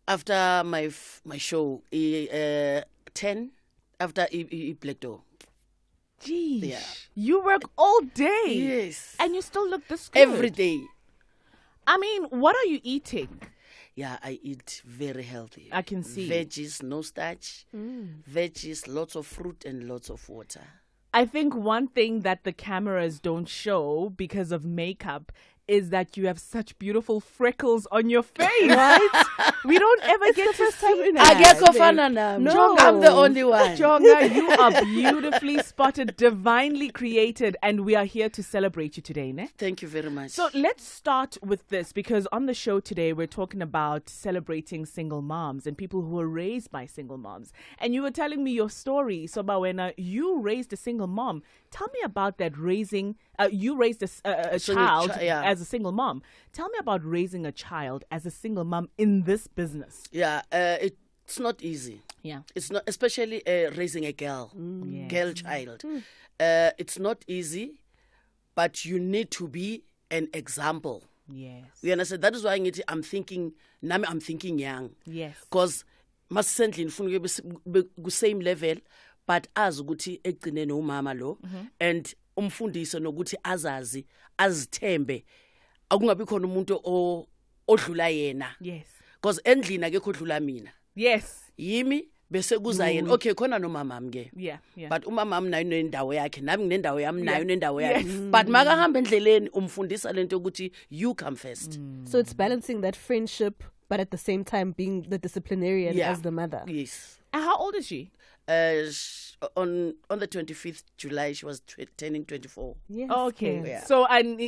after my show, 10 after Black Door. Geez. Yeah. You work all day. Yes. And you still look this good. Every day. I mean, what are you eating? Yeah, I eat very healthy. I can see. Veggies, no starch. Veggies, lots of fruit and lots of water. I think one thing that the cameras don't show because of makeup is that you have such beautiful freckles on your face. Right? We don't ever get to see that. No, I'm the only one. Jonga, you are beautifully spotted, divinely created, and we are here to celebrate you today, ne? Thank you very much. So let's start with this, because on the show today, we're talking about celebrating single moms and people who were raised by single moms. And you were telling me your story. So, Bawena, you raised a single mom. Tell me about that you raised a child as a single mom. Tell me about raising a child as a single mom in this business. Yeah, it's not easy. Yeah. It's not, especially raising a girl child. It's not easy, but you need to be an example. Yes. You understand? That is why I'm thinking young. Yes. Because masently ngifuna same level, but as ukuthi egcine nomama lo and umfundise nokuthi azazi azithembe akungabi khona umuntu odlula yena. Yes. Because endlini akekho odlula mina. Yes. Yimi bese kuza yena. Okay, khona nomama ke. Yeah. But umama nayo nendawo yakhe, nami nginendawo yami nayo nendawo yakhe. But makahamba endleleni umfundisa lento ukuthi you come first. So it's balancing that friendship, but at the same time being the disciplinarian as the mother. Yes. And how old is she? On the 25th July, she was turning 24. Yes, Okay. yes. So, and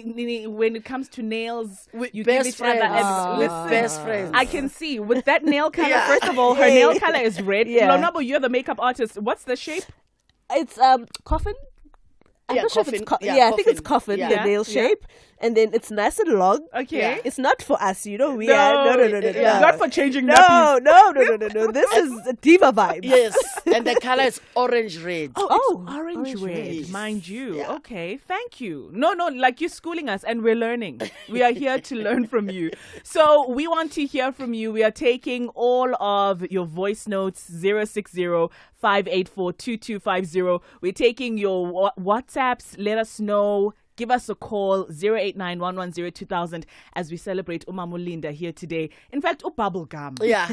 when it comes to nails, you give each friends. other. With best friends. I can see with that nail color. First of all, her nail color is red. Yeah. Lonwabo, you're the makeup artist. What's the shape? It's coffin. I'm Yeah, not sure if coffin. it's Yeah, I think it's coffin. coffin, Yeah. the nail shape. And then it's nice and long. Okay. Yeah. It's not for us, we are no. Not for changing No. This is diva vibes. Yes, and the color is orange red. Oh, it's orange red, Yes. mind you. Yeah. Okay, thank you. No, like you're schooling us and we're learning. We are here to learn from you. So we want to hear from you. We are taking all of your voice notes, 060-584-2250. We're taking your WhatsApps. Let us know. Give us a call, 089-110-2000, as we celebrate Umamulinda here today. In fact, Bubblegum. Yeah.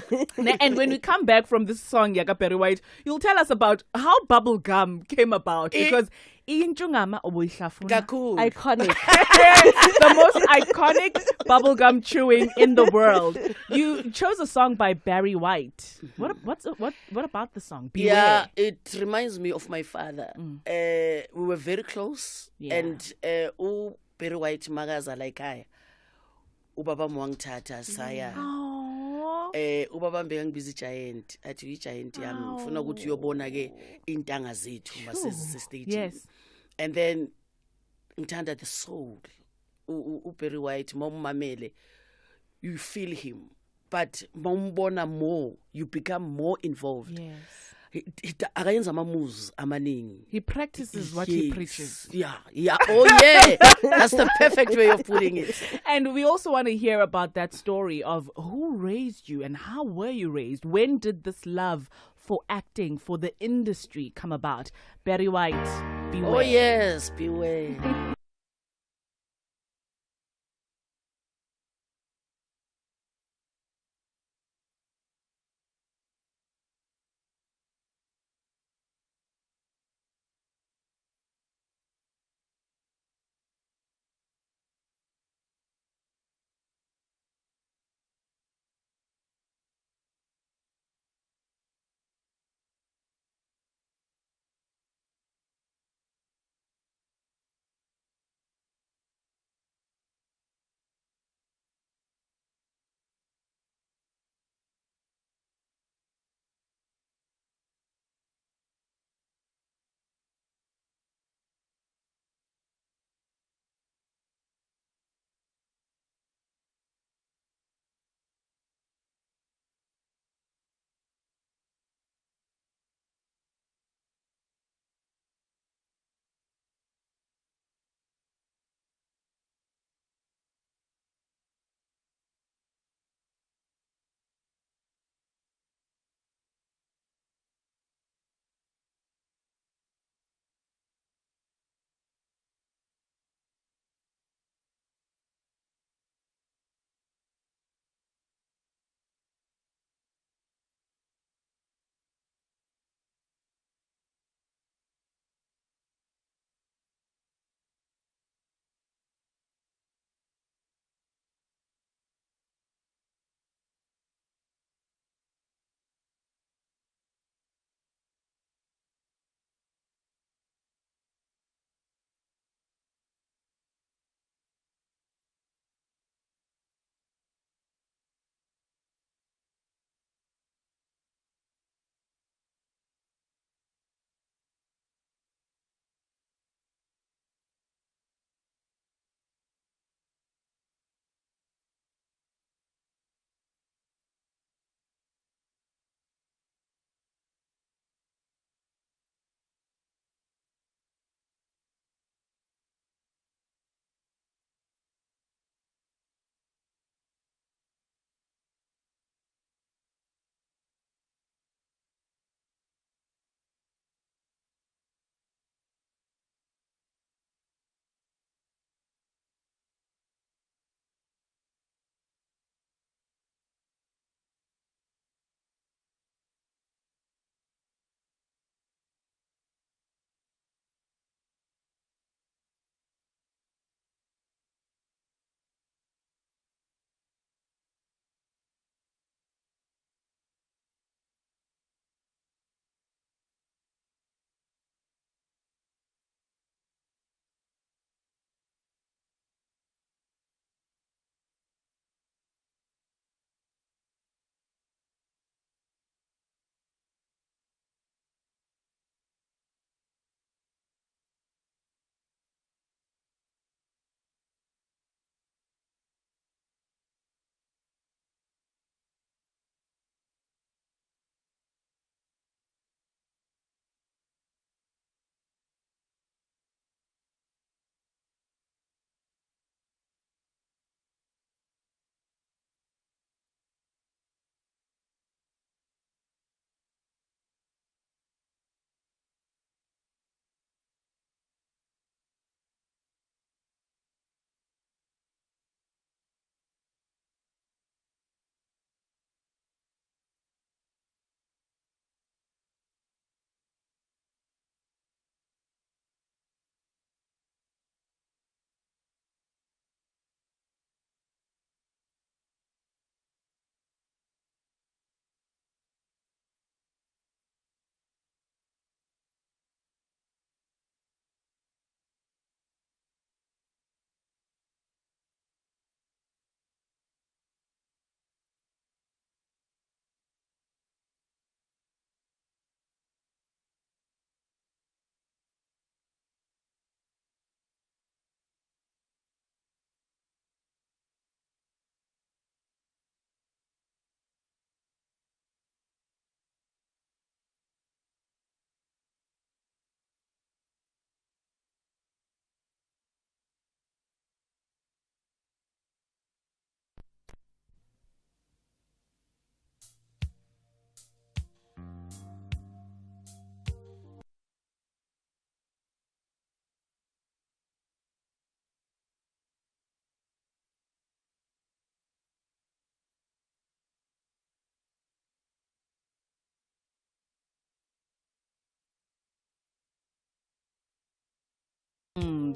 And when we come back from this song, Yaga Perry White, you'll tell us about how Bubblegum came about. Because Iyinjungama obuyihlafuna. Kaku. Iconic. The most iconic bubblegum chewing in the world. You chose a song by Barry White. What about the song? Beware. Yeah, it reminds me of my father. We were very close. Yeah. And Barry White magaza like I. Ubaba mwangtata saya. Aww. Ubaba mbengibhizi giant. Athi giant yami ngifuna ukuthi uyobona ke intanga zethu masese stage. Yes. And then ngithanda the soul. Barry White momamele, you feel him, but mombona more, you become more involved. Yes. Akayenza amamuzi amaningi. He practices what he preaches. Yeah. Oh yeah. That's the perfect way of putting it. And we also want to hear about that story of who raised you and how were you raised? When did this love for acting, for the industry come about? Barry White, beware. Oh yes, beware.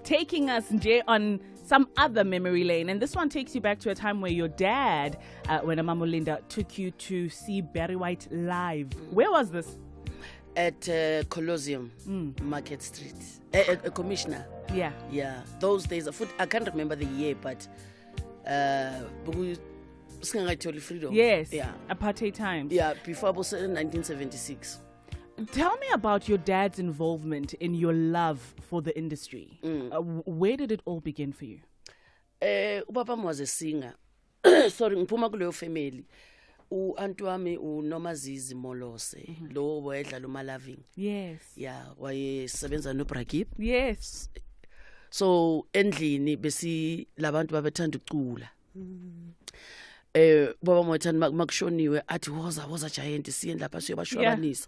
Taking us, Jay, on some other memory lane. And this one takes you back to a time where your dad, when Mama Linda, took you to see Barry White live. Where was this? At Colosseum, Market Street. Commissioner. Yeah. Yeah. Those days, I can't remember the year, but freedom. Yes. Yeah. Apartheid times. Yeah, before I was in 1976. Tell me about your dad's involvement in your love for the industry. Where did it all begin for you? Ubaba was a singer. Sorry, ngiphuma kuleyo family. U-anti wami uNomazizi Molose, lo wayedlala uMalaving. Yes. Yeah, wayesebenza noBrakip. Yes. So endlini besi labantu babethanda ucula. Baba mothanda makushoniwe athi woza giant siye lapha siyabashwabanisa.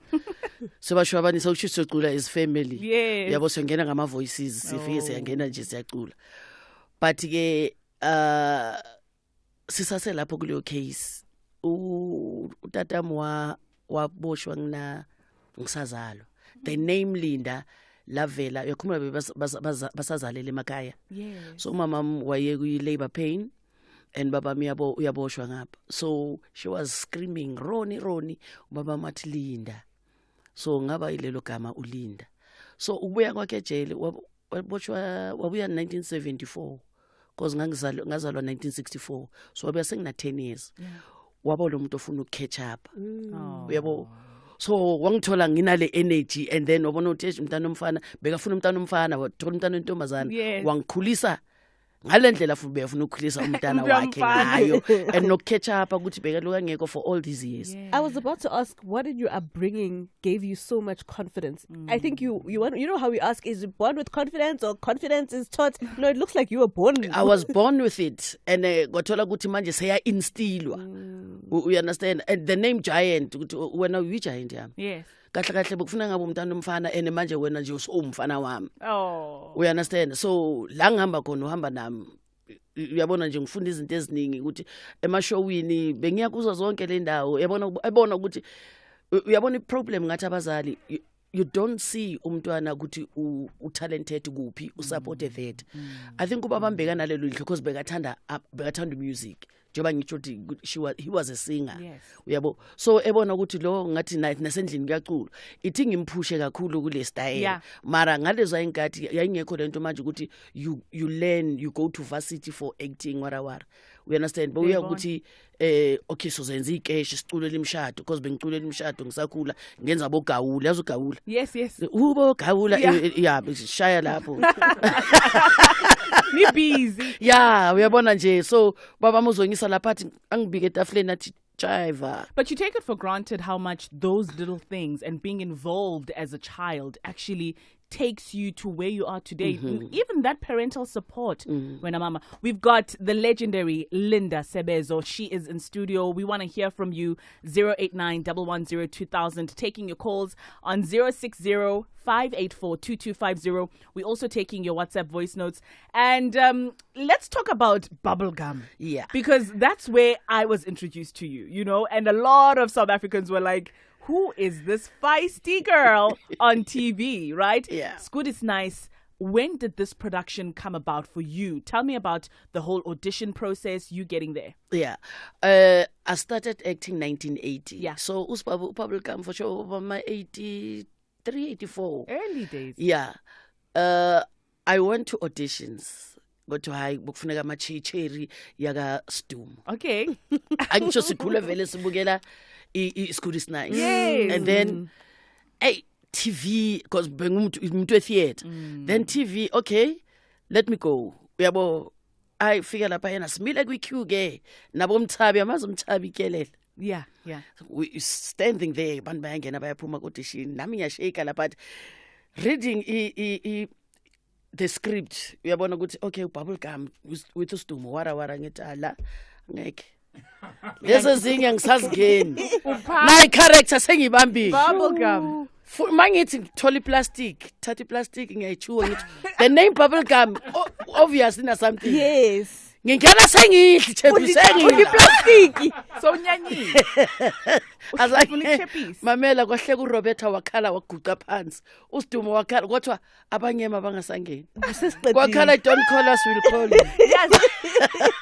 Siyabashwabanisa ukusho sicula as family. Yes. Yabo siyangena ngama voices sifike siyangena nje siyacula. But ke sisase lapho kuleyo case utatamu waboshwa ngisazalwa. The name Linda lavela yakhumula basazalele emakhaya. Yes. So mama waye ku labor pain and baba miyabo uyaboshwa ngapha. So she was screaming Ronnie baba mathi Linda. So ngaba ilelo gama uLinda. So ubuya kwakhe ejele waboshwa wabuya 1974 because ngazalwa 1964. So wabuya sengina 10 years. Wabo lo muntu ofuna ukcatch up. Uyabo. So wangithola nginale energy and then wabona ukuthi umntana omfana bekafuna umntana omfana wathola umntana wentombazana wangikhulisa ngalendlela futhi befuna ukukhulisa umntana wakhe ngayo and nokcatch up ukuthi bekaluka ngeke for all these years. I was about to ask, what did your upbringing gave you so much confidence? I think you know how we ask, is it born with confidence or confidence is taught? No, it looks like you were born. I was born with it and gothola ukuthi manje seya instilwa. You understand? And the name giant wena uyi giant yami. Yes. Kahle bokufuna ngabe umntana omfana and manje wena nje usumfana wami. Oh. We understand? So la ngihamba khona uhamba nami. Uyabona nje ngifunda izinto eziningi ukuthi emashowini bengiyakuza zonke le ndawo yabona ukuthi uyabona iproblem ngathi abazali you don't see umntwana ukuthi utalented kuphi usupported that. I think ubaba mbekana lelo lihle because bekathanda music. Njoba ngitsho ukuthi he was a singer. Yes. Uyabo. So ebona ukuthi lo ngathi nasendlini kuyacula. Ithi ngimphushe kakhulu kule style. Mara ngalezo inkathi yayingekho lento manje ukuthi you learn, you go to varsity for acting wara. We understand? But uya ukuthi okay so zenza ikeshi siculela imshado because bengiculela imshado ngisakhula ngenza bogawula yazi ugawula. Yes. Ubo gawula yeah shaya lapho. Ni busy. Yeah, uyabona nje so baba muzongisa lapha athi angibike etafuleni athi jiva. But you take it for granted how much those little things and being involved as a child actually takes you to where you are today. Even that parental support. When mama, we've got the legendary Linda Sebezo. She is in studio. We want to hear from you. 089-110-2000. Taking your calls on 060-584-2250. We're also taking your WhatsApp voice notes. And let's talk about bubblegum. Yeah. Because that's where I was introduced to you, you know, and a lot of South Africans were like, who is this feisty girl on TV, right? Yeah. Scoot is nice. When did this production come about for you? Tell me about the whole audition process, you getting there. Yeah. I started acting 1980. Yeah. So bubblegum for sure over my 83, 84. Early days. Yeah. I went to auditions. Go to high bukufuneka machicheri yaga Stum. Okay. Angisho sikhule vele sibukela School is nice. Yes. And then TV because bengumuntu theater. Then TV, okay, let me go. Uyabo I figure lapha yena simile kwi queue ke nabo Mthabi amazi Mthabi kelela. Yeah. We standing there bantu bayangena bayaphuma ku audition nami ngiyashake lapha reading the script. Uyabona ukuthi okay bubblegum with Stum wara ngithala ngeke lezo zinge ngisazingeni my character sengibambile Bubblegum. Mangithi ngithola plastic thatha plastic ngiyayichuwa ngithi the name bubblegum obviously na something. Yes. Ngingena sengihle Chebi sengihle plastic. So nyanyile. Ufuna ichippies. mamela kwahle kuRoberta wakhala waguqa phansi uSidumo wakhala kodwa abanyema bangasangeni wakhala don't call us, we'll call you. Yes.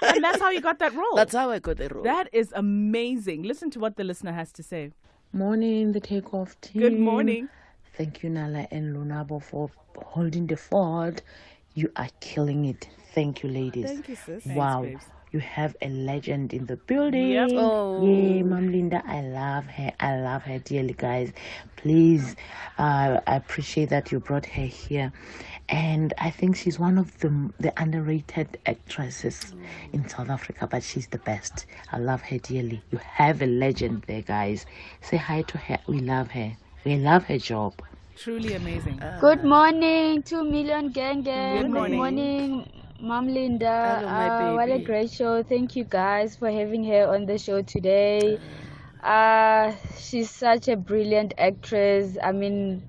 And that's how you got that role. That's how I got the role. That is amazing. Listen to what the listener has to say. Morning, the Takeoff team. Good morning. Thank you, Nala and Lonwabo, for holding the fort. You are killing it. Thank you, ladies. Thank you, sis. Wow. Thanks, babes. You have a legend in the building. Yep. Oh. Yeah, Mom Linda, I love her. I love her dearly, guys. Please, I appreciate that you brought her here. And I think she's one of the underrated actresses in South Africa, but she's the best. I love her dearly. You have a legend there, guys. Say hi to her. We love her. We love her job. Truly amazing. Good morning, 2 million gang gang. Good morning. Good morning, Mom Linda. Hello, my What a baby. great show. Thank you guys for having her on the show today. She's such a brilliant actress. I mean,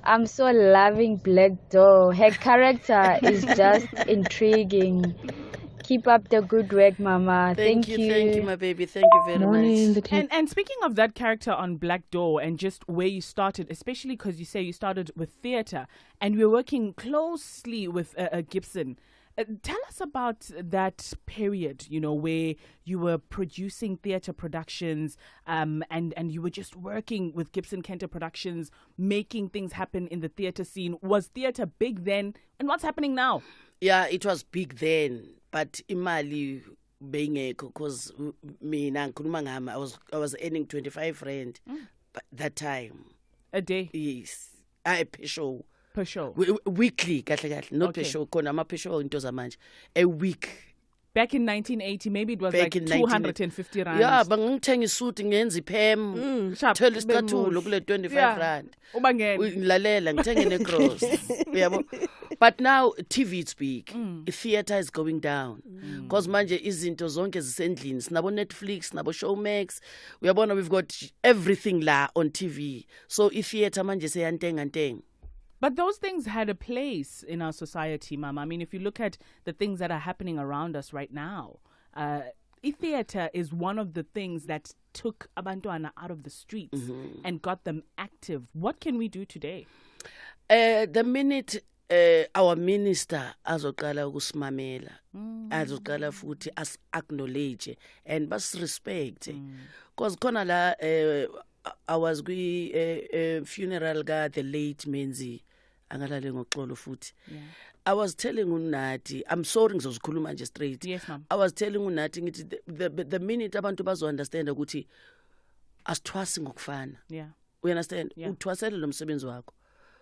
I'm so loving Black Door. Her character is just intriguing. Keep up the good work, Mama. Thank you, my baby. Thank you very Morning, much. the Takeoff. And speaking of that character on Black Door and just where you started, especially because you say you started with theatre and we're working closely with Gibson. Tell us about that period, where you were producing theatre productions and you were just working with Gibson Kenter Productions, making things happen in the theatre scene. Was theatre big then? And what's happening now? Yeah, it was big then, but imali bengekho because mina ngikhuluma ngami I was earning 25 rand but that time. A day Yes. Per show. per show. Weekly kahle kahle, not Okay. per show khona ama per show into zamanje. A week. Back in 1980, maybe it was Back like in 250 rand. Yeah, bangithenga isuit ngenza iphem. Sharp. Thola isicathulo kule 25 Yeah. rand. Ubangena. Ngilalela ngithenge necross. Uyabo? But now TV it's big. Theater is going down. Because manje izinto zonke zisendlini. Sinabo Netflix, sinabo Showmax. Uyabona we've got everything la on TV. So theater manje seyantenga. But those things had a place in our society, Mama. I mean, if you look at the things that are happening around us right now, theatre is one of the things that took abantwana out of the streets and got them active. What can we do today? The minute our minister azoqala ukusimamela, azoqala futhi as acknowledge and bas respect. Because khona la I was kwi funeral ga the late Menzi angalale ngoxolo futhi. I was telling uNati, I'm sorry ngizozikhuluma nje straight. Yes, ma'am. I was telling uNati ngithi the minute abantu bazo understand ukuthi asithwasi ngokufana. Yeah. We understand? Yeah. Uthwasele lo msebenzi wakho.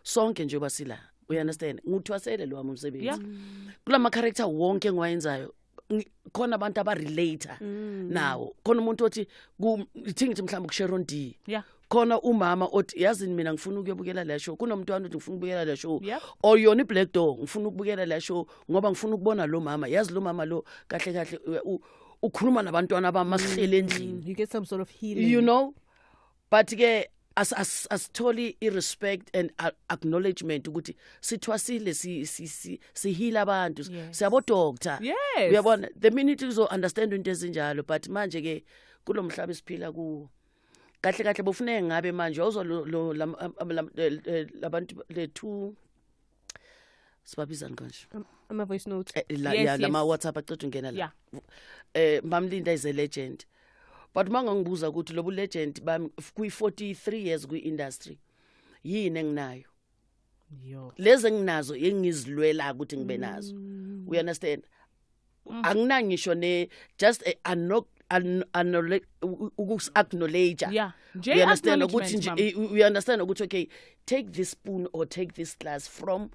Sonke nje basila. We understand? Ngithwasele lo wami umsebenzi. Yeah. Kulama character wonke engiwayenzayo khona abantu abarelater nawo. Khona umuntu othi ithingithi mhlawumbe kuSharon D. Yeah. Khona umama othi yazini mina ngifuna ukuyobukela la show. Kunomntwana othi ngifuna ukubukela la show. Yep. Or yona iBlack Door ngifuna ukubukela la show ngoba ngifuna ukubona lo mama. Yazi lo mama lo kahle kahle ukhuluma nabantwana abamasihlele endlini. You get some sort of healing. You know? But ke as totally irrespect and acknowledgement ukuthi sithwasile si heal abantu siyabo doctor. Yes. Uyabona the minute uzo understand into ezinjalo but manje ke kulomhlaba esiphila kuwo kahle kahle bofuneke ngabe manje uzwa labantu le two sibabizana kanje Ama voice notes. Yes, lama yes. WhatsApp aqedwe ngena la. Mam Linda is a legend. But mangangibuza ukuthi lobu legend bami kuyi 43 years kwi industry. Yini enginayo? Yo. Lezi enginazo engizilwela ukuthi ngibe nazo. We understand? Anginangisho ne just acknowledge. Yeah. We understand Acknowledgement, ukuthi ma'am. we understand ukuthi okay, take this spoon or take this glass from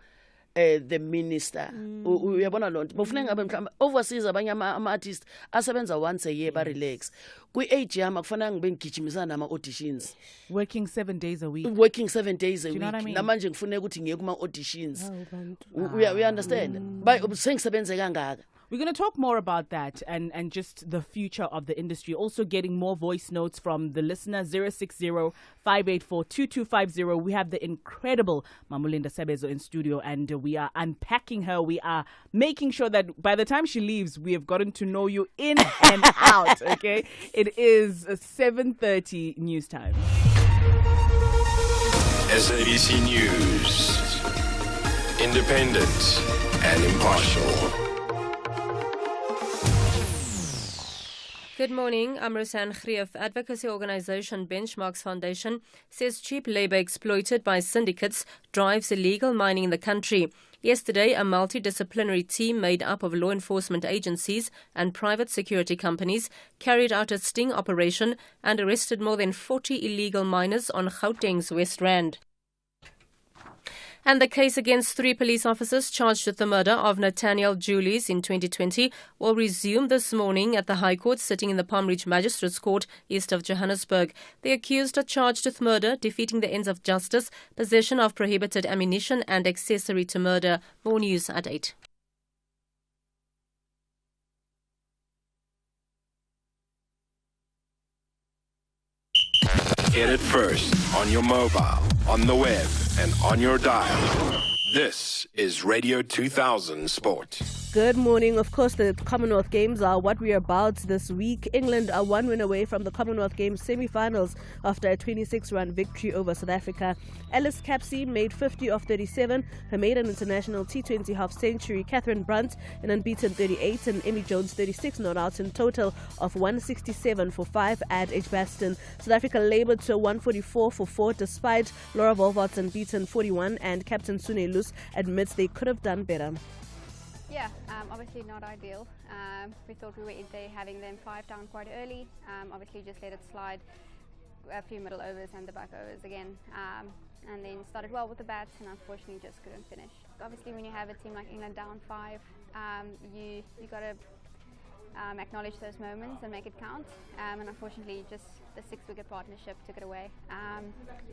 the minister. Uyabona lonto. Bofuneka ngabe mhlawumbe overseas abanye ama artists asebenza once a year ba relax. Kwi age yami akufanele ngibe ngigijimisana nama auditions. Working 7 days a week. Working 7 days a Do you know week. what I mean? Namanje ngifuneka ukuthi ngiye kuma auditions. Oh, bantu. We understand. By sengisebenze kangaka. We're going to talk more about that and just the future of the industry. Also getting more voice notes from the listener, 060-584-2250. We have the incredible Mamulinda Sebezo in studio, and we are unpacking her. We are making sure that by the time she leaves, we have gotten to know you in and out, okay? It is 7:30 news time. SABC News. Independent and impartial. Good morning. I'm Rosanne Grief. Advocacy organisation Benchmarks Foundation says cheap labour exploited by syndicates drives illegal mining in the country. Yesterday, a multidisciplinary team made up of law enforcement agencies and private security companies carried out a sting operation and arrested more than 40 illegal miners on Gauteng's West Rand. And the case against 3 police officers charged with the murder of Nathaniel Julies in 2020 will resume this morning at the High Court sitting in the Palm Ridge Magistrates Court east of Johannesburg. The accused are charged with murder, defeating the ends of justice, possession of prohibited ammunition and accessory to murder. More news at 8. Get it first on your mobile, on the web, and on your dial. This is Radio 2000 Sport. Good morning. Of course, the Commonwealth Games are what we're about this week. England are 1 win away from the Commonwealth Games semi-finals after a 26-run victory over South Africa. Alice Capsey made 50 of 37. Her maiden international T20 half-century. Catherine Brunt an unbeaten 38 and Emmy Jones 36 not out in total of 167 for 5 at Edgbaston. South Africa laboured to a 144 for 4 despite Laura Volvart's unbeaten 41, and Captain Sune Lus admits they could have done better. Yeah, obviously not ideal. We thought we were in there having them 5 down quite early. Obviously just let it slide a few middle overs and the back overs again. And then started well with the bats and unfortunately just couldn't finish. Obviously when you have a team like England down 5, you got to acknowledge those moments and make it count. And unfortunately just the 6-wicket partnership took it away.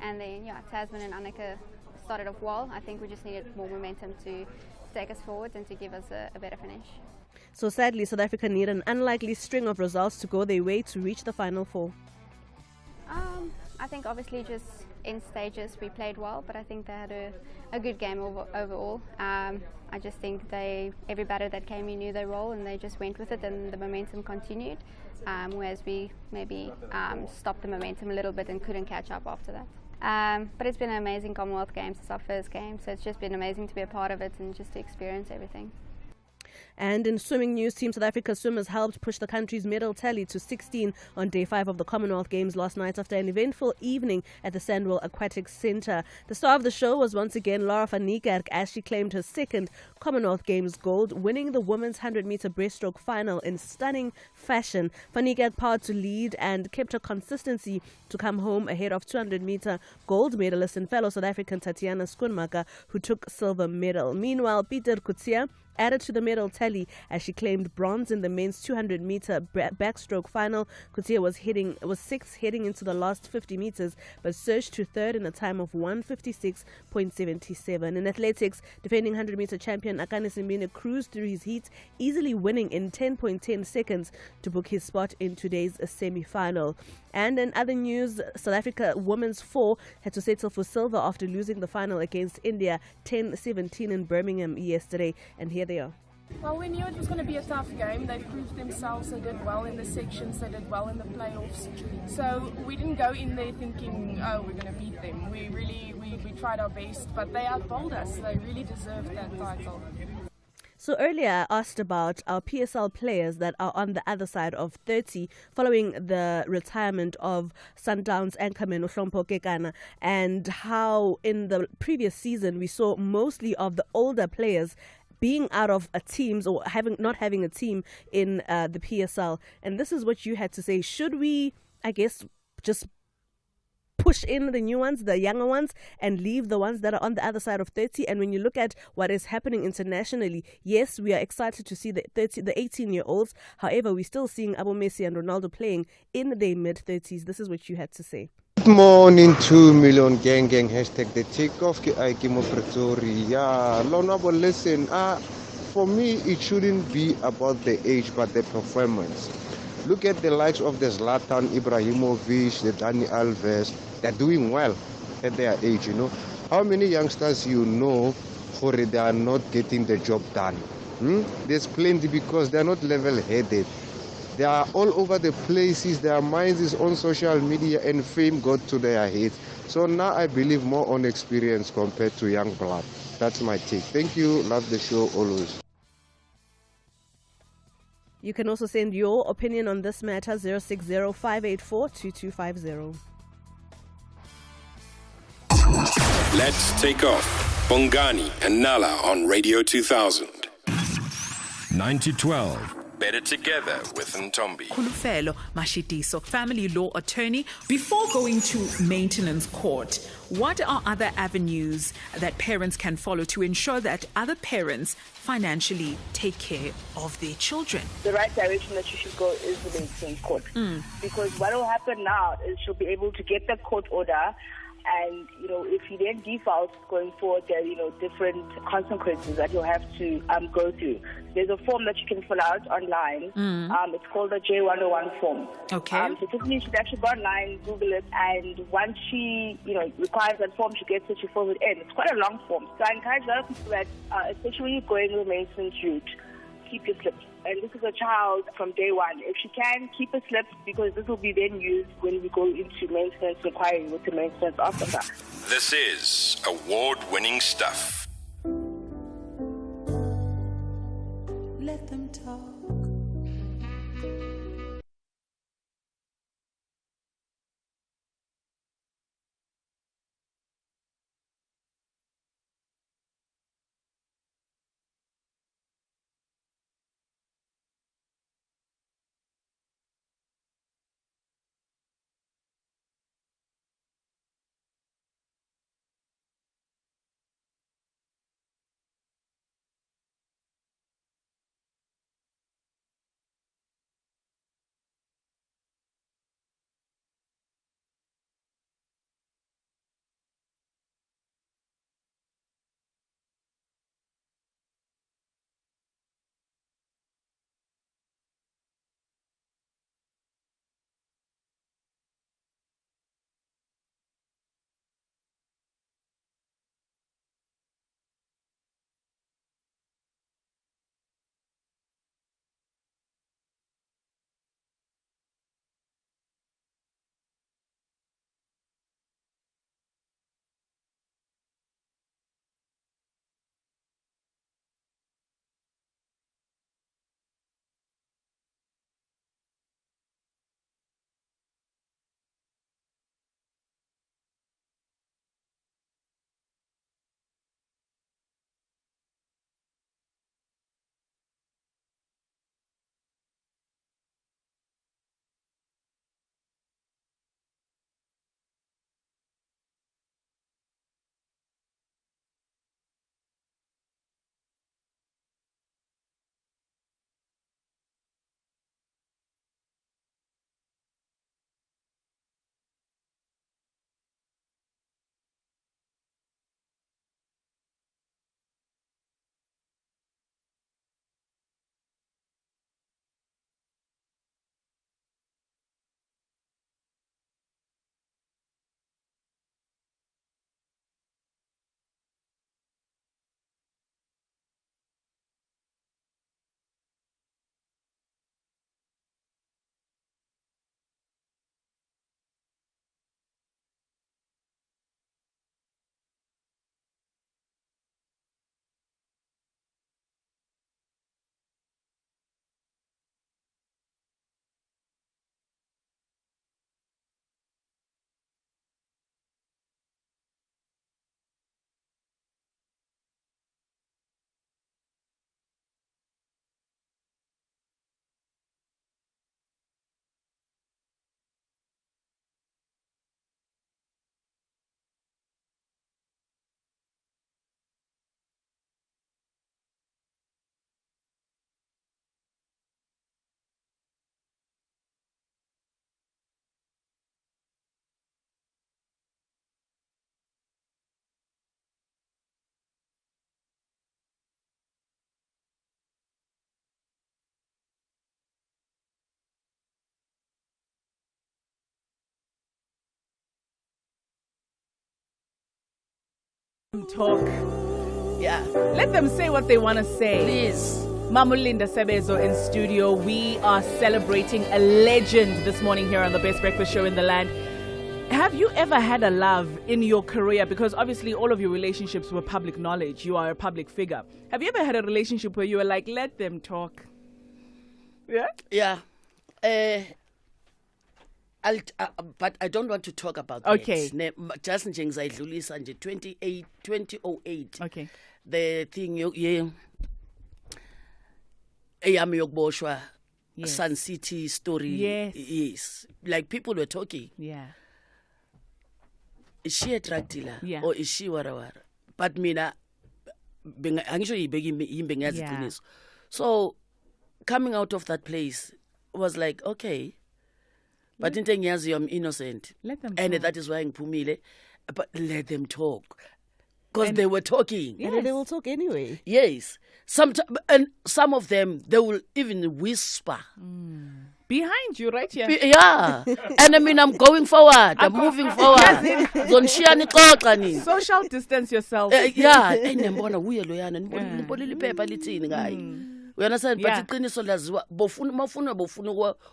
And then Tasman and Anneke started off well. I think we just needed more momentum to take us forward and to give us a better finish. So sadly, South Africa need an unlikely string of results to go their way to reach the Final Four. I think obviously just in stages we played well, but I think they had a good game overall. I just think every batter that came in knew their role and they just went with it and the momentum continued, whereas we maybe stopped the momentum a little bit and couldn't catch up after that. But it's been an amazing Commonwealth Games. It's our first game, so it's just been amazing to be a part of it and just to experience everything. And in swimming news, Team South Africa swimmers helped push the country's medal tally to 16 on day 5 of the Commonwealth Games last night after an eventful evening at the Sandwell Aquatic Centre. The star of the show was once again Laura van Niekerk as she claimed her second Commonwealth Games gold, winning the women's 100-meter breaststroke final in stunning fashion. Van Niekerk powered to lead and kept her consistency to come home ahead of 200-meter gold medalist and fellow South African Tatiana Schoenmaker, who took silver medal. Meanwhile, Pieter Coetzee added to the medal tally as she claimed bronze in the men's 200-meter backstroke final. Coetzee was 6th heading into the last 50 meters, but surged to 3rd in a time of 1:56.77. In athletics, defending 100-meter champion Akane Simbine cruised through his heats, easily winning in 10.10 seconds to book his spot in today's semi-final. And in other news, South Africa women's 4 had to settle for silver after losing the final against India 10-17 in Birmingham yesterday. And here they are. Well, we knew it was going to be a tough game. They proved themselves. They did well in the sections. They did well in the playoffs. So we didn't go in there thinking, oh, we're going to beat them. We tried our best, but they outbowled us. They really deserved that title. So earlier I asked about our PSL players that are on the other side of 30 following the retirement of Sundowns anchorman Uhlompo Kekana, and how in the previous season we saw mostly of the older players being out of teams or not having a team in the PSL. And this is what you had to say. Should we, I guess, just push in the new ones, the younger ones, and leave the ones that are on the other side of 30? And when you look at what is happening internationally, yes, we are excited to see the 18-year-olds. However, we're still seeing Abu Messi and Ronaldo playing in their mid-30s. This is what you had to say. Good morning, 2 million gang, hashtag the takeoff. Ki mo Pretoria. Lonwabo, listen, for me, it shouldn't be about the age, but the performance. Look at the likes of the Zlatan Ibrahimovic, the Dani Alves. They're doing well at their age, you know. How many youngsters you know who they are not getting the job done? There's plenty because they're not level-headed. They are all over the places. Their minds is on social media and fame got to their heads. So now I believe more on experience compared to young blood. That's my take. Thank you. Love the show always. You can also send your opinion on this matter 060-584-2250. Let's take off. Bongani and Nala on Radio 2000. 9012. Better together with Ntombi. Khulufelo Mashitiso, family law attorney. Before going to maintenance court, what are other avenues that parents can follow to ensure that other parents financially take care of their children? The right direction that you should go is the maintenance court. Because what will happen now is she'll be able to get the court order. And, if he then defaults going forward, there are, different consequences that you'll have to go through. There's a form that you can fill out online. It's called the J101 form. Okay. So typically, she'd actually go online, Google it, and once she, requires that form, she gets it, she fills it in. It's quite a long form. So I encourage a lot of people that, especially when you're going the maintenance route, keep your slips. And this is a child from day one. If she can, keep a slip because this will be then used when we go into maintenance inquiry with the maintenance officer. This is award-winning stuff. Let them talk. Talk. Yeah. Let them say what they want to say. Please. Mamulinda Sebezo in studio. We are celebrating a legend this morning here on the Best Breakfast Show in the land. Have you ever had a love in your career? Because obviously all of your relationships were public knowledge. You are a public figure. Have you ever had a relationship where you were like, let them talk? Yeah? Yeah. But I don't want to talk about Okay. that. Just ngizayidlulisa nje 2008. Okay. The thing eyami yokuboshwa Yes. Sun City story. Yes. Like people were talking. Yeah. Is she a drug dealer? Yeah. Or is she wara? But mina angisho yimbe ngazi Yeah. iqiniso. So coming out of that place was like, okay. But into engiyazi I'm innocent. Let them And talk. that is why ngiphumile. But let them talk. Because they were talking. And they will talk anyway. Yes. And some of them, they will even whisper. Behind you, right here. Yeah. And I mean, I'm going forward. I'm moving forward. Zonshiyani xoxa nini. Social distance yourself. Yeah. Nembona uye loyana. Nibonile iphepha lithini ngayi. You understand? But iqiniso laziwa bofuna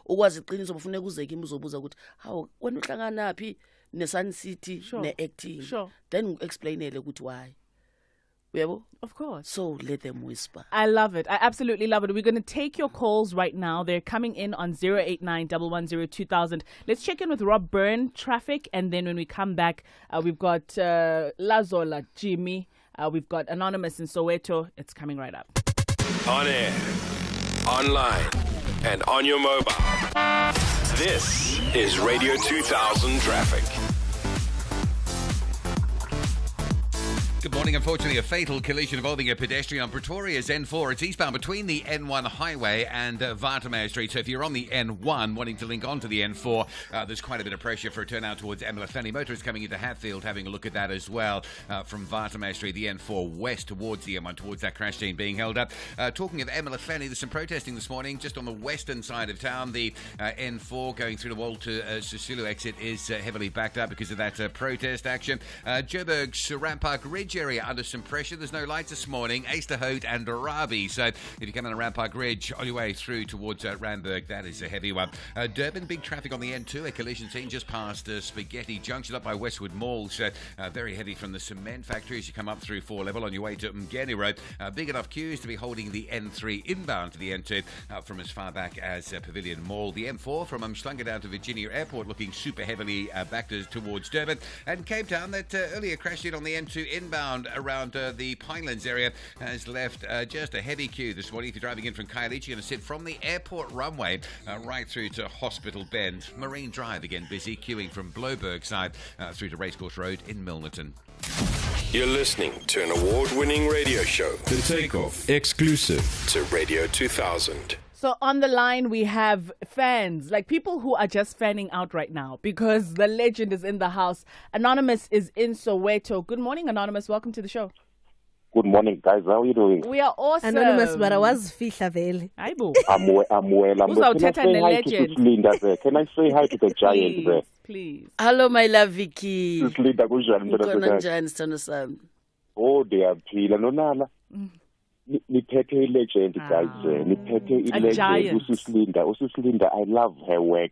ukwazi iqiniso bofuna kuzeke imizobuza ukuthi how wena uhlangana naphi ne-Sun City ne-acting. Sure. Then explainele ukuthi why. Uyabo? Of course. So let them whisper. I love it. I absolutely love it. We're going to take your calls right now. They're coming in on 089-110-2000. Let's check in with Rob Byrne, traffic. And then when we come back, we've got Lazola, Jimmy. We've got Anonymous in Soweto. It's coming right up. On air, online, and on your mobile. This is Radio 2000 Traffic. Good morning. Unfortunately, a fatal collision involving a pedestrian on Pretoria's N4. It's eastbound between the N1 highway and Vartamay Street. So if you're on the N1 wanting to link onto the N4, there's quite a bit of pressure for a turnout towards Emelafeni. Motorists coming into Hatfield having a look at that as well from Vartamay Street, the N4 west towards the M1, towards that crash scene being held up. Talking of Emelafeni, there's some protesting this morning just on the western side of town. The N4 going through the Walter Sisulu exit is heavily backed up because of that protest action. Joburg's Rampart Ridge area under some pressure. There's no lights this morning. Easterhout and Arabi. So if you come on Rampart Ridge on your way through towards Randburg, that is a heavy one. Durban, big traffic on the N2. A collision scene just past Spaghetti Junction up by Westwood Mall. So very heavy from the cement factory as you come up through 4 level on your way to Mgeni Road. Big enough queues to be holding the N3 inbound to the N2 from as far back as Pavilion Mall. The M4 from Umhlanga down to Virginia Airport looking super heavily back towards Durban. And Cape Town, that earlier crash hit on the N2 inbound around the Pinelands area has left just a heavy queue this morning. If you're driving in from Khayelitsha, you're going to sit from the airport runway right through to Hospital Bend. Marine Drive again busy, queuing from Bloberg side through to Racecourse Road in Milnerton. You're listening to an award-winning radio show. The Takeoff, exclusive to Radio 2000. So on the line, we have fans, like people who are just fanning out right now because the legend is in the house. Anonymous is in Soweto. Good morning, Anonymous. Welcome to the show. Good morning, guys. How are you doing? We are awesome. Anonymous, but I was fihla vele. Aibo. I'm well. Can I say hi to Linda there? Can I say hi to the giant there? Please. Hello, my love, Vicky. Linda, oh, they are pila nonala. Niphethe legend, guys. Niphethe legend. Usislinda, I love her work.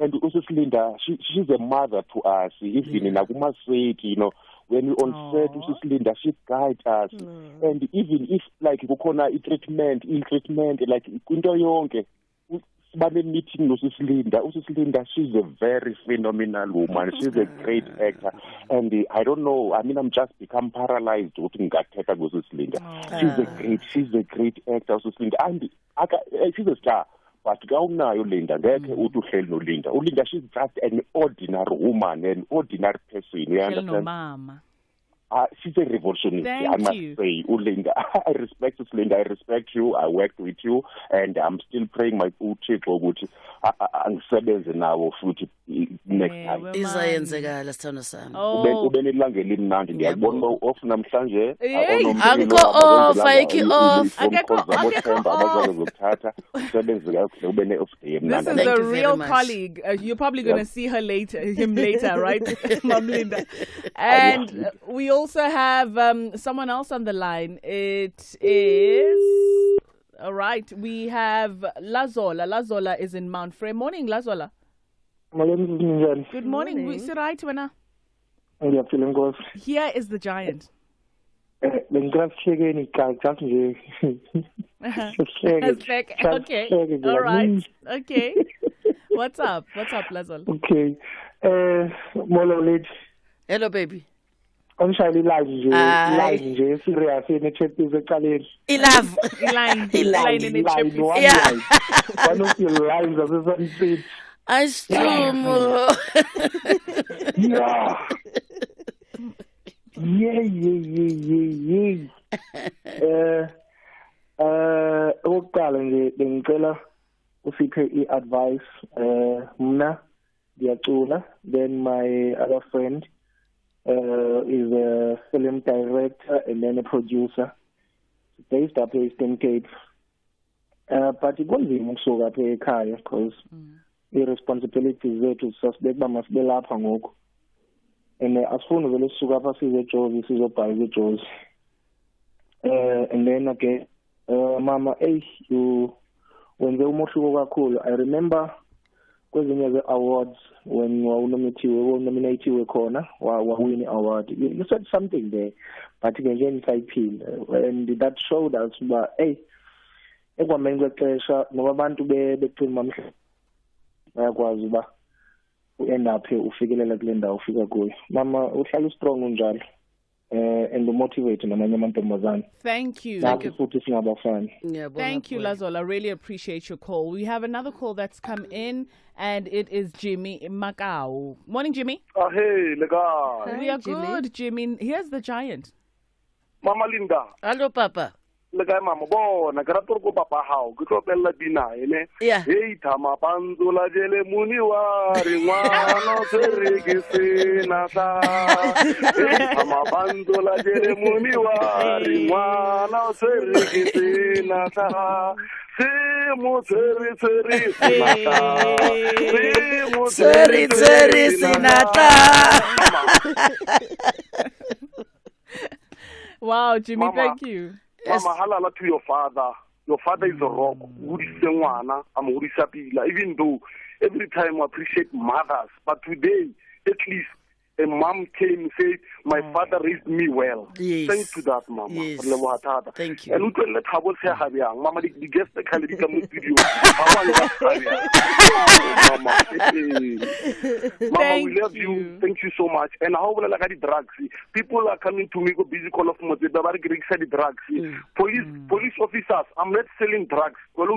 And Usislinda, she's a mother to us. Even in Agumaseki, you know, when we're on set, Usislinda, she guides us. And even if, like, ukona treatment, like, kunto yonke, meeting Usislinda, she's a very phenomenal woman. She's a great actor. And I don't know, I mean, I'm just become paralyzed. She's a great actor, Usislinda. And she's a star. But Linda, Linda, she's just an ordinary woman, an ordinary person. You understand? She's a revolutionary, I must say. Linda, I respect you, Linda. I respect you. I worked with you, and I'm still praying my Uthixo ukuthi angisebenze nawo futhi next time. Izayenzekala sithando sami. Ube nelanga elimnandi ngiyabona off namhlanje akho off ayikho off abazokuthatha usebenze kahle ube ne off day This is a real colleague. You're probably going to see him later, right? Mom Linda. And we also have someone else on the line. It is all right. We have Lazola. Lazola is in Mount Frey. Morning, Lazola. Good morning. We right when Here is the giant. Okay. All right. Okay. What's up? What's up, Lazola? Okay. Hello, baby. Omshayeli live nje serious ne-chat eqaleni line one of your lives asesansit Ayisithumo okokuqala nje bengicela usiphe i-advice mna ngiyacula, then my other friend is a film director and then a producer based up in Eastern Cape. But it kunzima ukusuka apha ekhaya because i-responsibilities zethu sasibeka masibe lapha ngoku, and asifuni vele sisuka apha size eJozi sizobhala eJozi. And then again, mama, you wenze umehluko kakhulu. I remember kwezinye ze-awards when nominated khona wawin award, you said something there, but nje nisayiphile, and that showed us uba ekwameni kwexesha noba abantu becinga mhlawumbe bayakwazi uba u-end up ufikelela kule ndawo ufika kuyo. Mama uhlala strong unjalo and motivate namanye amantombazane. Thank you. Futhi singabafana. Thank you, Lazola. I really appreciate your call. We have another call that's come in, and it is Jimmy Macau. Morning, Jimmy. Hey, lega. We are good, Jimmy. Here's the giant. Mama Linda. Hello, Papa. Lega mama bona ka rata go papa hao ke tlo pella dina ene hey thama panzula jele muni wa ringwana tsere ke sena sa hey thama panzula jele muni wa ringwana tsere ke sena sa se mo tsere sinata. Wow, Jimmy, Mama. thank you. Mama, halala to your father. Your father is a rock. Even though every time I appreciate mothers, but today, at least, a mom came and said, my father raised me well. Yes. Thanks to that, Mama. Yes. Thank you. And we let her say, Mama, the guest that can come studio. Mama, we love you. Thank you so much. And how will I like the drugs? People are coming to me, go busy call of the drugs. Police officers, I'm not selling drugs. I'm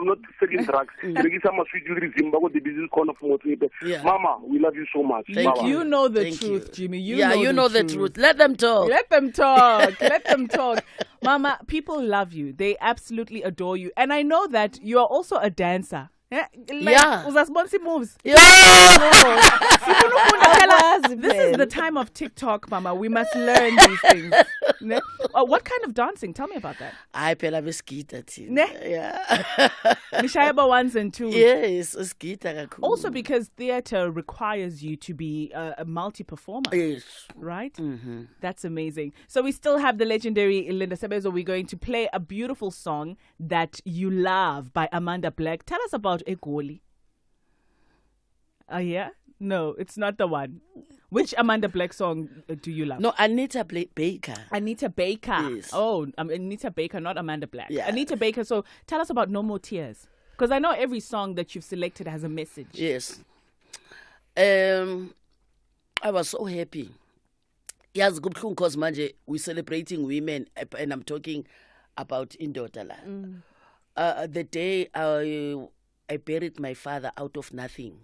not selling drugs. Mama, we love you so much. Thank you. You know the truth, Jimmy. You know the truth. Let them talk. Let them talk. Let them talk. Mama, people love you. They absolutely adore you. And I know that you are also a dancer. Uzasibonisa moves. Yeah. This is the time of TikTok, Mama. We must learn these things. What kind of dancing? Tell me about that. I phela besigida thina. Yeah. Mishayaba ones and twos. Yes, usigida kakhulu. Also because theater requires you to be a multi-performer. Yes. Right? Mm-hmm. That's amazing. So we still have the legendary Linda Sebezo. We're going to play a beautiful song that you love by Amanda Black. Tell us about Egoli. Yeah? No, it's not the one. Which Amanda Black song do you love? No, Anita Baker. Anita Baker. Yes. Oh, Anita Baker, not Amanda Black. Yeah. Anita Baker. So tell us about No More Tears. Because I know every song that you've selected has a message. Yes. I was so happy. Yes, good because manje we're celebrating women, and I'm talking about indoda la. The day I buried my father out of nothing.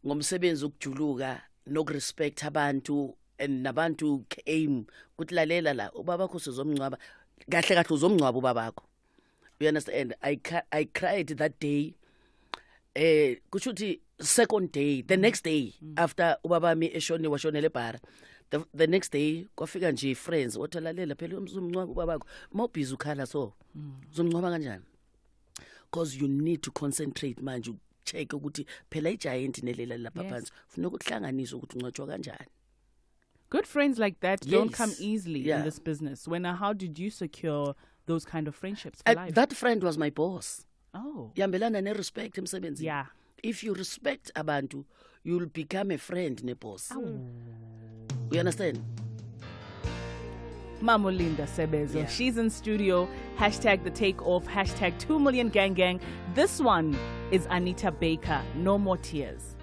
Ngomsebenzi ukujuluka nokurespect abantu and nabantu came kutlalela la ubabakho sizomncwaba kahle kahle uzomncwaba ubabakho. You understand? I cried that day. Kushuthi second day, the next day after ubabami eshone washonele bara, the next day kwafika nje friends othalalela phela umngcwabo ubabakho mawubhizi ukhala so uzomngcwaba kanjani, because you need to concentrate manje check ukuthi phela igiant nelela lapha phansi ufuna ukuhlanganisa ukuthi ungcwatshwa kanjani. Good friends like that don't Yes. come easily in this business. How did you secure those kind of friendships for life? That friend was my boss. Oh. Yambelana ne respect emsebenzini. Yeah. If you respect abantu, you'll become a friend ne boss. You understand? Mamolinda Sebezo. She's in studio. #the takeoff. #2 million gang gang. This one is Anita Baker. No more tears.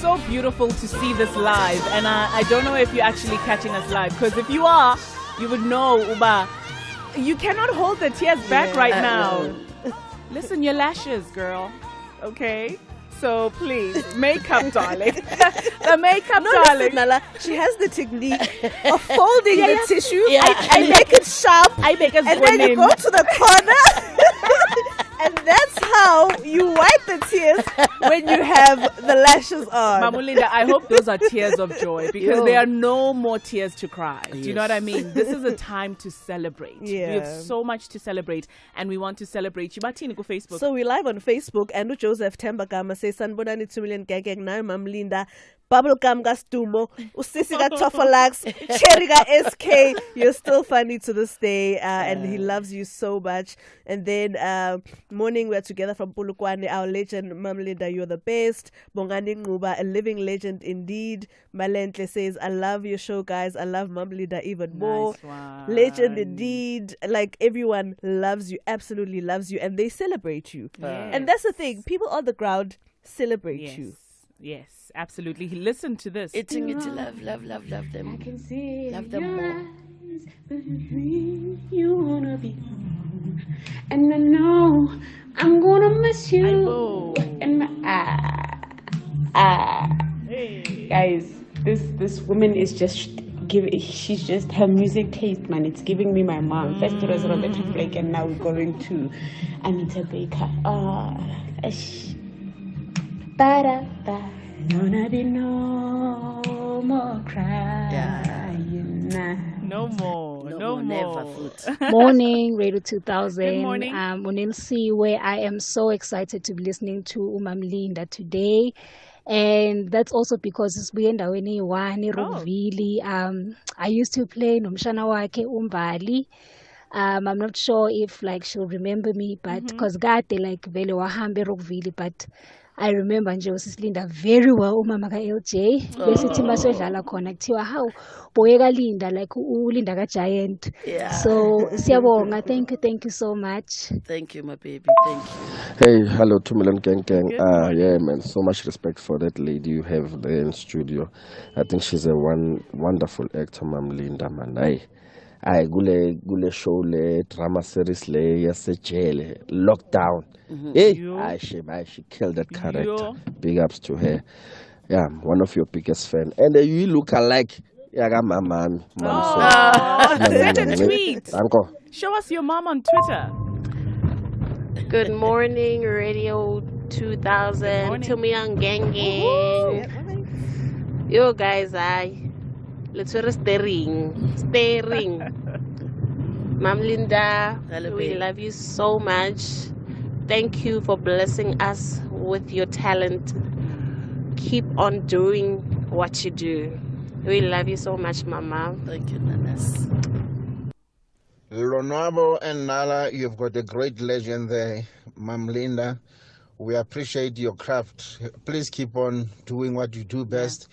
so beautiful to see this live, and I don't know if you're actually catching us live, because if you are, you would know, Uba, you cannot hold the tears back right now. Listen, your lashes, girl. Okay? So please, makeup, darling. The makeup, darling. Nala, she has the technique of folding the tissue. I make it sharp. I make it and then you go to the corner. And that's how you wipe the tears when you have the lashes on. Mamulinda, I hope those are tears of joy, because there are no more tears to cry. Do you know what I mean? This is a time to celebrate. We have so much to celebrate, and we want to celebrate you. Batini, go Facebook. So we're live on Facebook, and Joseph Tembagama says, Sanbonani 2 million gagag now, Mamulinda. Bubblegum Gastumo, Usisi ga Tofalax, Cherry ga SK. You're still funny to this day, and he loves you so much. And then morning, we're together from Pulukwane, our legend, Mamlinda, you're the best. Bongani Nguba, a living legend indeed. Malentle says, I love your show, guys. I love Mamlinda even more. Legend indeed. Like, everyone loves you, absolutely loves you, and they celebrate you. And that's the thing. People on the ground celebrate you. Yes, absolutely. Listen to this. It's love them. I can see love them more. You wanna be home, and I know I'm gonna miss you. And guys, this woman is just she's just, her music taste, man, it's giving me my mom. First it was Roberta Flack, and now we're going to Anita Baker. Gonna be no more crying. No more. Never. Morning, Radio 2000. Good morning. Munilsi, where I am so excited to be listening to Umamlinda today. And that's also because it's Buyendaweni Wani Rockville. I used to play Nomshana Wake Umbali. I'm not sure if she'll remember me, but because God they Vele Wahambe Rockville, but I remember nje usisilinda very well umama ka LJ besithi masodlala khona kuthiwa how boyeka linda ulinda ka Giant. So siyabonga, thank you so much. Thank you my baby, thank you. Hey, hello 2 million gang. Yeah man, so much respect for that lady you have there in studio. I think she's a wonderful actor, Mamlinda man. I gule show le drama series le yasejele lockdown. She killed that character. Big ups to her. Yeah, I'm one of your biggest fans. And you look alike. Yaga mama. Send a tweet. Show us your mom on Twitter. Good morning, Radio 2000. To me on gang. You guys, let's steering. Mamlinda, we love you so much. Thank you for blessing us with your talent. Keep on doing what you do. We love you so much, Mama. Thank you, Nanas. Lonwabo and Nala, you've got a great legend there, Mamlinda. We appreciate your craft. Please keep on doing what you do best,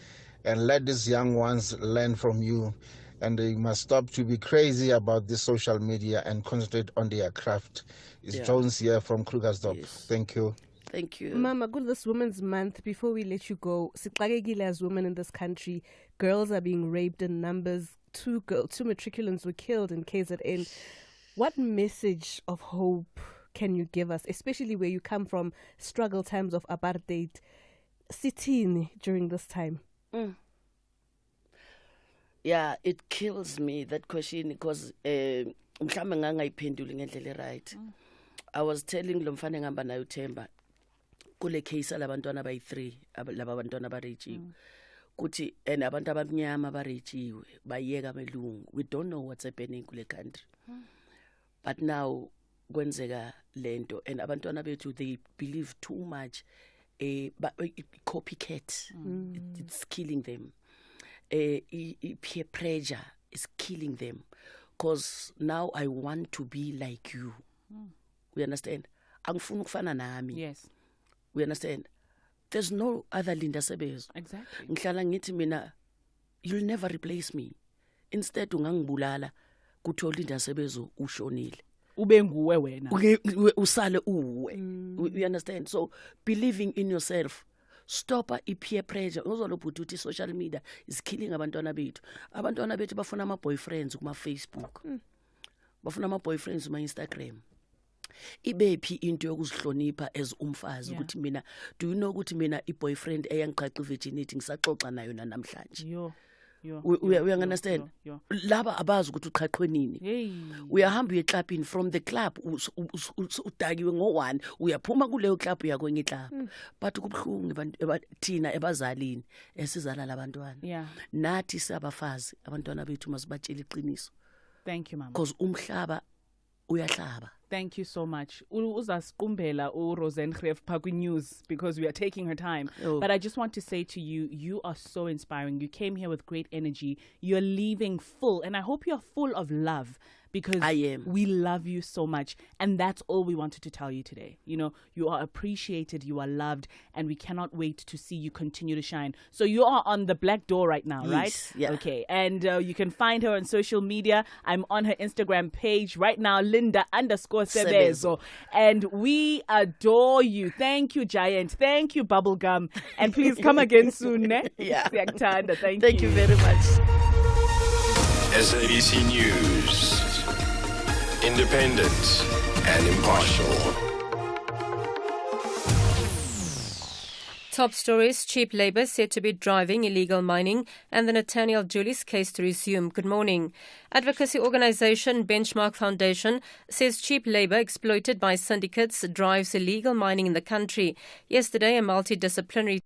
and let these young ones learn from you. And they must stop to be crazy about this social media and concentrate on their craft. It's Jones here from Krugersdorp. Thank you. Thank you. Mama, good this Women's Month. Before we let you go, as women in this country, girls are being raped in numbers. 2 matriculants were killed in KZN. What message of hope can you give us, especially where you come from, struggle times of apartheid, sitting during this time? Yeah, it kills me, that question, because right. I was telling lo mfana ngihamba nayo Themba kule case alabantwana abayi3 labantwana barejiwe kuthi and abantu abamnyama barejiwe bayeka amelungu. We don't know what's happening kule country. But now kwenzeka lento, and abantwana bethu, they believe too much copycat. It's killing them. Peer pressure is killing them, because now I want to be like you. We understand? Angifuna ukufana nami. Yes. We understand? There's no other Linda Sebezo. Exactly. Ngihlala ngithi mina, you'll never replace me. Instead ungangibulala kuthi Linda Sebezo ushonile. Ube nguwe wena. Usale uwe. You understand? So believing in yourself stopa i-peer pressure. Uzolobhuti uthi social media is killing abantwana bethu. Abantwana bethu bafuna ama-boyfriends kuma-Facebook. Bafuna ama-boyfriends kuma-Instagram. Ibephi into yokuzihlonipha as umfazi ukuthi mina, do you know ukuthi mina i-boyfriend eyangiqaqa virginity ngisaxoxa nayo namhlanje. We understand. Laba abazi ukuthi uqhaqhwe nini. Uyahamba uye clubini, from the club udakiwe ngo-1 uyaphuma kuleyo club uya kwenye club. But kubhlungu thina ebazalini esizala labantwana. Nathi sabafazi abantwana bethu masibatshela iqiniso. Thank you, mama. Because umhlaba uyahlaba. Thank you so much. Uzaskumbela Roseanne Greef Pakwi News because we are taking her time. But I just want to say to you, you are so inspiring. You came here with great energy. You're leaving full, and I hope you're full of love because I am. We love you so much. And that's all we wanted to tell you today. You know, you are appreciated, you are loved, and we cannot wait to see you continue to shine. So you are on the Black Door right now, right? Yeah. Okay. And you can find her on social media. I'm on her Instagram page right now, Linda_Sebezo. And we adore you. Thank you, Giant. Thank you, Bubblegum. And please come again soon. Ne? Yeah. Thank you very much. SABC News. Independent and impartial. Top stories: cheap labour said to be driving illegal mining, and the Nathaniel Julius case to resume. Good morning. Advocacy organisation Benchmark Foundation says cheap labour exploited by syndicates drives illegal mining in the country. Yesterday, a multidisciplinary